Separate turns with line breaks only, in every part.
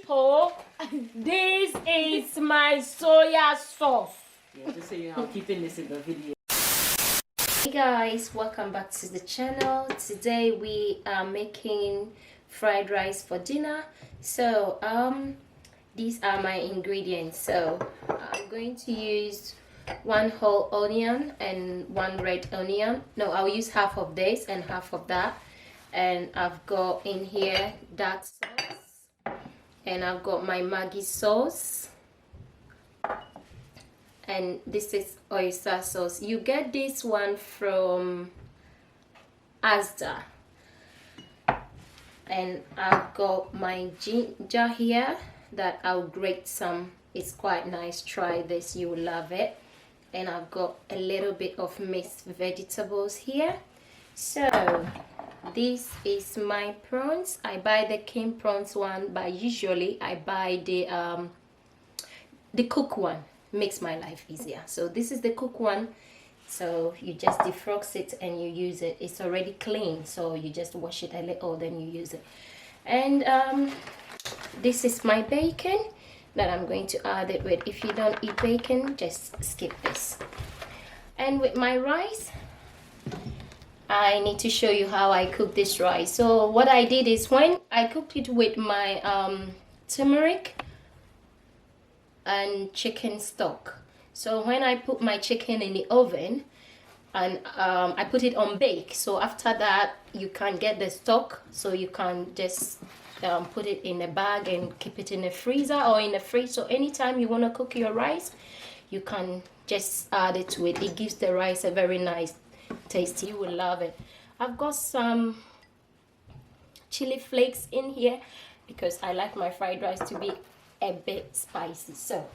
people, this is my soya sauce.
Yeah, just so you know, I'm keeping this in the video.
Hey guys, welcome back to the channel. Today we are making fried rice for dinner. So these are my ingredients. So I'm going to use 1 whole onion and 1 red onion. No, I'll use half of this and half of that. And I've got in here dark sauce, and I've got my Maggi sauce, and this is oyster sauce. You get this one from Asda. And I've got my ginger here that I'll grate some. It's quite nice. Try this, you will love it. And I've got a little bit of mixed vegetables here. So this is my prawns. I buy the king prawns one, but usually I buy the cook one. Makes my life easier. So this is the cook one. So you just defrost it and you use it. It's already clean, so you just wash it a little, then you use it. And this is my bacon that I'm going to add it with. If you don't eat bacon, just skip this. And with my rice, I need to show you how I cook this rice. So what I did is, when I cooked it with my turmeric and chicken stock. So when I put my chicken in the oven and I put it on bake, so after that you can get the stock, so you can just put it in a bag and keep it in the freezer or in the fridge. So anytime you want to cook your rice, you can just add it to it. It gives the rice a very nice taste. You will love it. I've got some chili flakes in here because I like my fried rice to be a bit spicy. So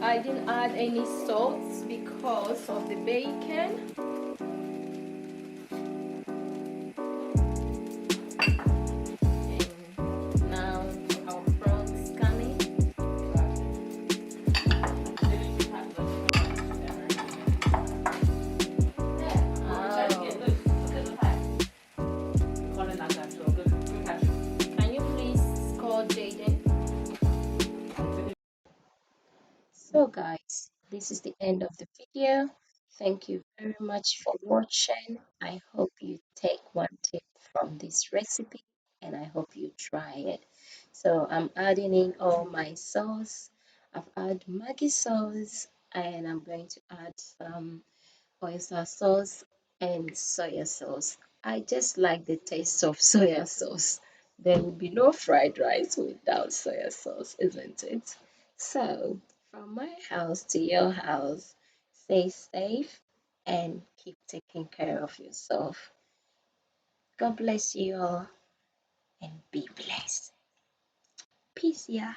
I didn't add any salt because of the bacon. And now our prawns coming. Can you please call Jaden? So guys, this is the end of the video. Thank you very much for watching. I hope you take one tip from this recipe and I hope you try it. So I'm adding in all my sauce. I've added Maggi sauce and I'm going to add some oyster sauce and soya sauce. I just like the taste of soya sauce. There will be no fried rice without soya sauce, isn't it? So, from my house to your house, stay safe and keep taking care of yourself. God bless you all and be blessed. Peace, yeah.